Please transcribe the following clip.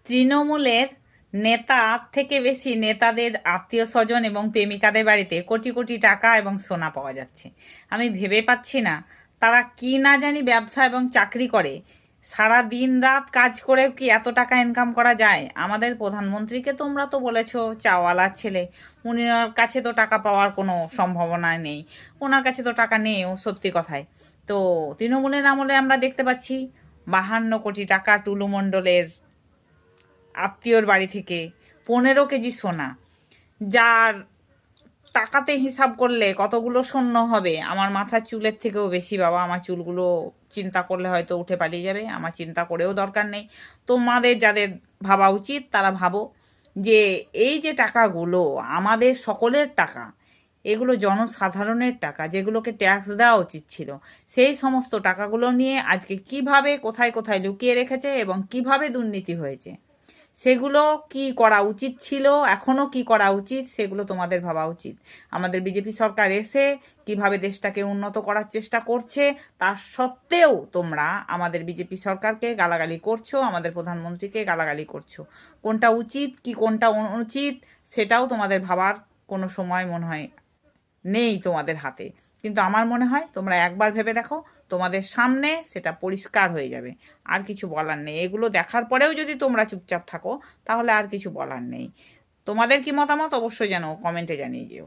তৃণমূলের নেতার থেকে বেশি নেতাদের আত্মীয় স্বজন এবং প্রেমিকাদের বাড়িতে কোটি কোটি টাকা এবং সোনা পাওয়া যাচ্ছে। আমি ভেবে পাচ্ছি না তারা কি না জানি ব্যবসা এবং চাকরি করে, সারা দিন রাত কাজ করেও কি এত টাকা ইনকাম করা যায়। আমাদের প্রধানমন্ত্রীকে তোমরা তো বলেছো চাওয়ালার ছেলে, উনার কাছে তো টাকা পাওয়ার কোনো সম্ভাবনা নেই, ওনার কাছে তো টাকা নেই সত্যি কথায়। তো তৃণমূলের আমলে আমরা দেখতে পাচ্ছি 52 কোটি টাকা টুলু মণ্ডলের আত্মীয়র বাড়ি থেকে 15 কেজি সোনা, যার টাকাতে হিসাব করলে কতগুলো শূন্য হবে। আমার মাথার চুলের থেকেও বেশি বাবা, আমার চুলগুলো চিন্তা করলে হয়তো উঠে পালিয়ে যাবে, আমার চিন্তা করেও দরকার নেই। তোমাদের যাদের ভাবা উচিত তারা ভাবো যে এই যে টাকাগুলো আমাদের সকলের টাকা, এগুলো জনসাধারণের টাকা, যেগুলোকে ট্যাক্স দেওয়া উচিত ছিল, সেই সমস্ত টাকাগুলো নিয়ে আজকে কিভাবে কোথায় কোথায় লুকিয়ে রেখেছে এবং কিভাবে দুর্নীতি হয়েছে, সেগুলো কি করা উচিত ছিল, এখনও কি করা উচিত, সেগুলো তোমাদের ভাবা উচিত। আমাদের বিজেপি সরকার এসে কিভাবে দেশটাকে উন্নত করার চেষ্টা করছে, তার সত্ত্বেও তোমরা আমাদের বিজেপি সরকারকে গালাগালি করছো, আমাদের প্রধানমন্ত্রীকে গালাগালি করছো। কোনটা উচিত কি কোনটা অনুচিত সেটাও তোমাদের ভাবার কোনো সময় মনে হয় নেই তোমাদের হাতে। কিন্তু আমার মনে হয় তোমরা একবার ভেবে দেখো, তোমাদের সামনে সেটা পরিষ্কার হয়ে যাবে। আর কিছু বলার নেই, এগুলো দেখার পরেও যদি তোমরা চুপচাপ থাকো তাহলে আর কিছু বলার নেই। তোমাদের কি মতামত অবশ্যই যেন কমেন্টে জানিয়ে যেও।